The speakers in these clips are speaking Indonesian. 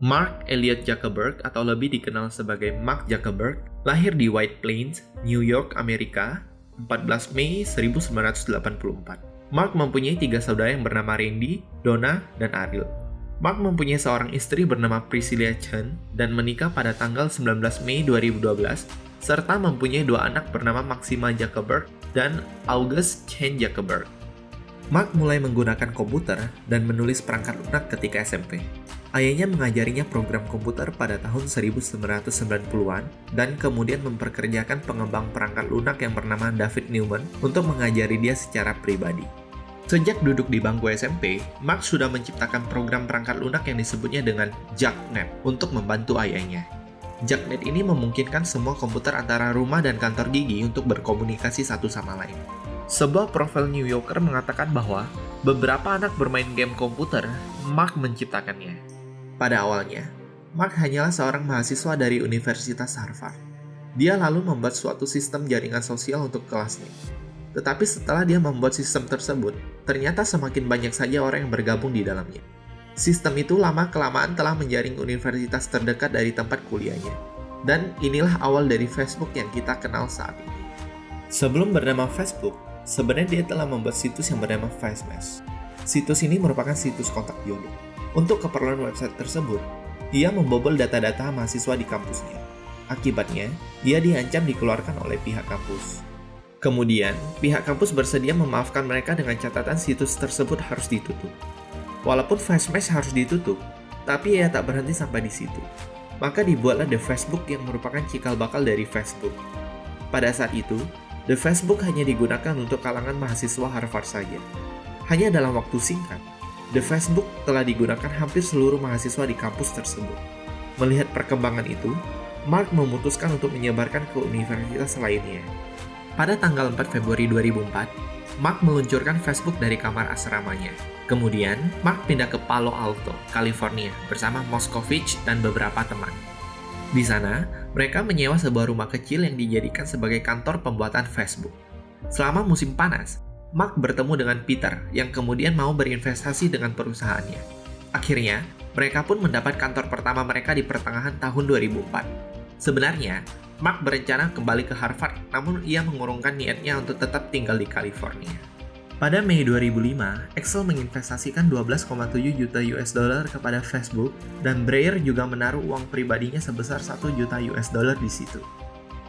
Mark Elliot Zuckerberg atau lebih dikenal sebagai Mark Zuckerberg lahir di White Plains, New York, Amerika, 14 Mei 1984. Mark mempunyai 3 saudara yang bernama Randy, Donna, dan Ariel. Mark mempunyai seorang istri bernama Priscilla Chen dan menikah pada tanggal 19 Mei 2012, serta mempunyai 2 anak bernama Maxima Zuckerberg dan August Chen Zuckerberg. Mark mulai menggunakan komputer dan menulis perangkat lunak ketika SMP. Ayahnya mengajarinya program komputer pada tahun 1990-an dan kemudian memperkerjakan pengembang perangkat lunak yang bernama David Newman untuk mengajari dia secara pribadi. Sejak duduk di bangku SMP, Mark sudah menciptakan program perangkat lunak yang disebutnya dengan JuckNet untuk membantu ayahnya. JuckNet ini memungkinkan semua komputer antara rumah dan kantor gigi untuk berkomunikasi satu sama lain. Sebuah profil New Yorker mengatakan bahwa beberapa anak bermain game komputer, Mark menciptakannya. Pada awalnya, Mark hanyalah seorang mahasiswa dari Universitas Harvard. Dia lalu membuat suatu sistem jaringan sosial untuk kelasnya. Tetapi setelah dia membuat sistem tersebut, ternyata semakin banyak saja orang yang bergabung di dalamnya. Sistem itu lama-kelamaan telah menjaring universitas terdekat dari tempat kuliahnya. Dan inilah awal dari Facebook yang kita kenal saat ini. Sebelum bernama Facebook, sebenarnya dia telah membuat situs yang bernama FaceMesh. Situs ini merupakan situs kontak jodoh. Untuk keperluan website tersebut, ia membobol data-data mahasiswa di kampusnya. Akibatnya, ia diancam dikeluarkan oleh pihak kampus. Kemudian, pihak kampus bersedia memaafkan mereka dengan catatan situs tersebut harus ditutup. Walaupun FaceMesh harus ditutup, tapi ia tak berhenti sampai di situ. Maka dibuatlah The Facebook yang merupakan cikal bakal dari Facebook. Pada saat itu, The Facebook hanya digunakan untuk kalangan mahasiswa Harvard saja. Hanya dalam waktu singkat, The Facebook telah digunakan hampir seluruh mahasiswa di kampus tersebut. Melihat perkembangan itu, Mark memutuskan untuk menyebarkan ke universitas lainnya. Pada tanggal 4 Februari 2004, Mark meluncurkan Facebook dari kamar asramanya. Kemudian, Mark pindah ke Palo Alto, California, bersama Moskovich dan beberapa teman. Di sana, mereka menyewa sebuah rumah kecil yang dijadikan sebagai kantor pembuatan Facebook. Selama musim panas, Mark bertemu dengan Peter yang kemudian mau berinvestasi dengan perusahaannya. Akhirnya, mereka pun mendapat kantor pertama mereka di pertengahan tahun 2004. Sebenarnya, Mark berencana kembali ke Harvard, namun ia mengurungkan niatnya untuk tetap tinggal di California. Pada Mei 2005, Excel menginvestasikan 12,7 juta US dollar kepada Facebook dan Breyer juga menaruh uang pribadinya sebesar 1 juta US dollar di situ.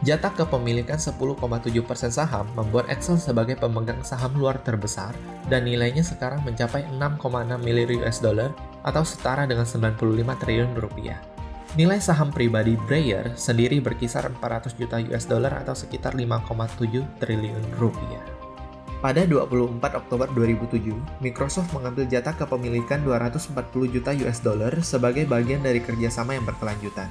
Jatah kepemilikan 10,7% saham membuat Excel sebagai pemegang saham luar terbesar dan nilainya sekarang mencapai 6,6 miliar US dollar atau setara dengan 95 triliun rupiah. Nilai saham pribadi Breyer sendiri berkisar 400 juta US dollar atau sekitar 5,7 triliun rupiah. Pada 24 Oktober 2007, Microsoft mengambil jatah kepemilikan 240 juta US dollar sebagai bagian dari kerjasama yang berkelanjutan.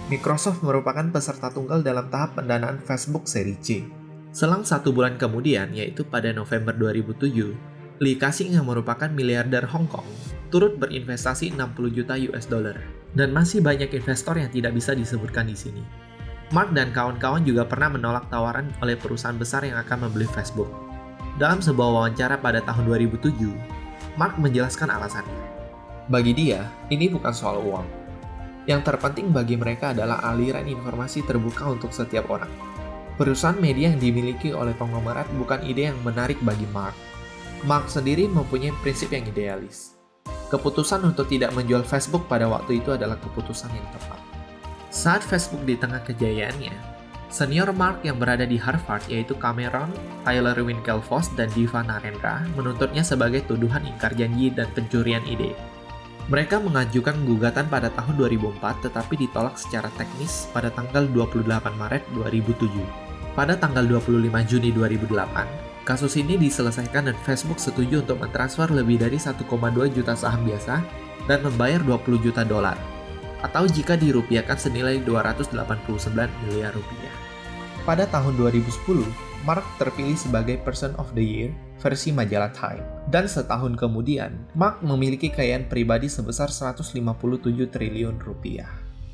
Microsoft merupakan peserta tunggal dalam tahap pendanaan Facebook seri C. Selang 1 bulan kemudian, yaitu pada November 2007, Lee Ka-shing yang merupakan miliarder Hong Kong turut berinvestasi 60 juta US dollar. Dan masih banyak investor yang tidak bisa disebutkan di sini. Mark dan kawan-kawan juga pernah menolak tawaran oleh perusahaan besar yang akan membeli Facebook. Dalam sebuah wawancara pada tahun 2007, Mark menjelaskan alasannya. Bagi dia, ini bukan soal uang. Yang terpenting bagi mereka adalah aliran informasi terbuka untuk setiap orang. Perusahaan media yang dimiliki oleh konglomerat bukan ide yang menarik bagi Mark. Mark sendiri mempunyai prinsip yang idealis. Keputusan untuk tidak menjual Facebook pada waktu itu adalah keputusan yang tepat. Saat Facebook di tengah kejayaannya, senior Mark yang berada di Harvard yaitu Cameron, Tyler Winklevoss, dan Diva Narendra menuntutnya sebagai tuduhan ingkar janji dan pencurian ide. Mereka mengajukan gugatan pada tahun 2004 tetapi ditolak secara teknis pada tanggal 28 Maret 2007. Pada tanggal 25 Juni 2008, kasus ini diselesaikan dan Facebook setuju untuk mentransfer lebih dari 1,2 juta saham biasa dan membayar 20 juta dolar, atau jika dirupiahkan senilai 289 miliar rupiah. Pada tahun 2010, Mark terpilih sebagai Person of the Year versi majalah Time. Dan setahun kemudian, Mark memiliki kekayaan pribadi sebesar 157 triliun rupiah.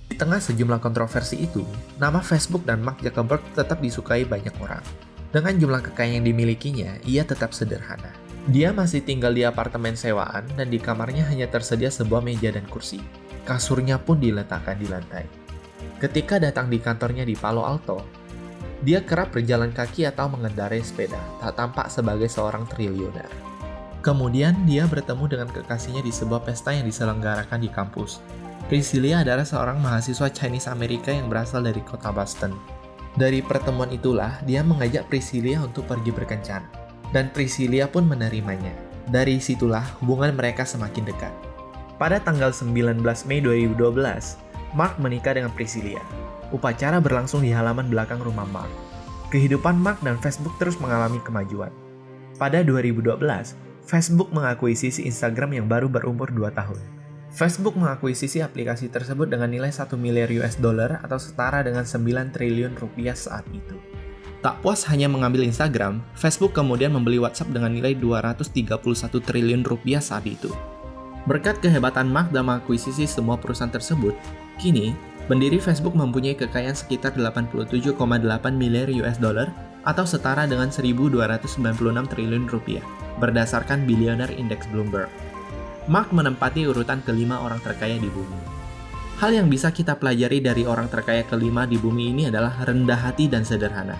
Di tengah sejumlah kontroversi itu, nama Facebook dan Mark Zuckerberg tetap disukai banyak orang. Dengan jumlah kekayaan yang dimilikinya, ia tetap sederhana. Dia masih tinggal di apartemen sewaan dan di kamarnya hanya tersedia sebuah meja dan kursi. Kasurnya pun diletakkan di lantai. Ketika datang di kantornya di Palo Alto, dia kerap berjalan kaki atau mengendarai sepeda, tak tampak sebagai seorang triliuner. Kemudian, dia bertemu dengan kekasihnya di sebuah pesta yang diselenggarakan di kampus. Priscilla adalah seorang mahasiswa Chinese Amerika yang berasal dari kota Boston. Dari pertemuan itulah, dia mengajak Priscilla untuk pergi berkencan. Dan Priscilla pun menerimanya. Dari situlah, hubungan mereka semakin dekat. Pada tanggal 19 Mei 2012, Mark menikah dengan Priscilla. Upacara berlangsung di halaman belakang rumah Mark. Kehidupan Mark dan Facebook terus mengalami kemajuan. Pada 2012, Facebook mengakuisisi Instagram yang baru berumur 2 tahun. Facebook mengakuisisi aplikasi tersebut dengan nilai 1 miliar US dollar atau setara dengan 9 triliun rupiah saat itu. Tak puas hanya mengambil Instagram, Facebook kemudian membeli WhatsApp dengan nilai 231 triliun rupiah saat itu. Berkat kehebatan Mark dalam mengakuisisi semua perusahaan tersebut, kini, pendiri Facebook mempunyai kekayaan sekitar 87,8 miliar US dollar atau setara dengan 1.296 triliun rupiah, berdasarkan Billionaire Index Bloomberg. Mark menempati urutan kelima orang terkaya di bumi. Hal yang bisa kita pelajari dari orang terkaya kelima di bumi ini adalah rendah hati dan sederhana.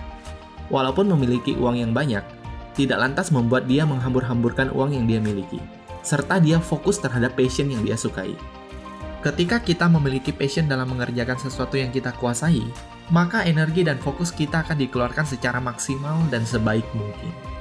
Walaupun memiliki uang yang banyak, tidak lantas membuat dia menghambur-hamburkan uang yang dia miliki, serta dia fokus terhadap passion yang dia sukai. Ketika kita memiliki passion dalam mengerjakan sesuatu yang kita kuasai, maka energi dan fokus kita akan dikeluarkan secara maksimal dan sebaik mungkin.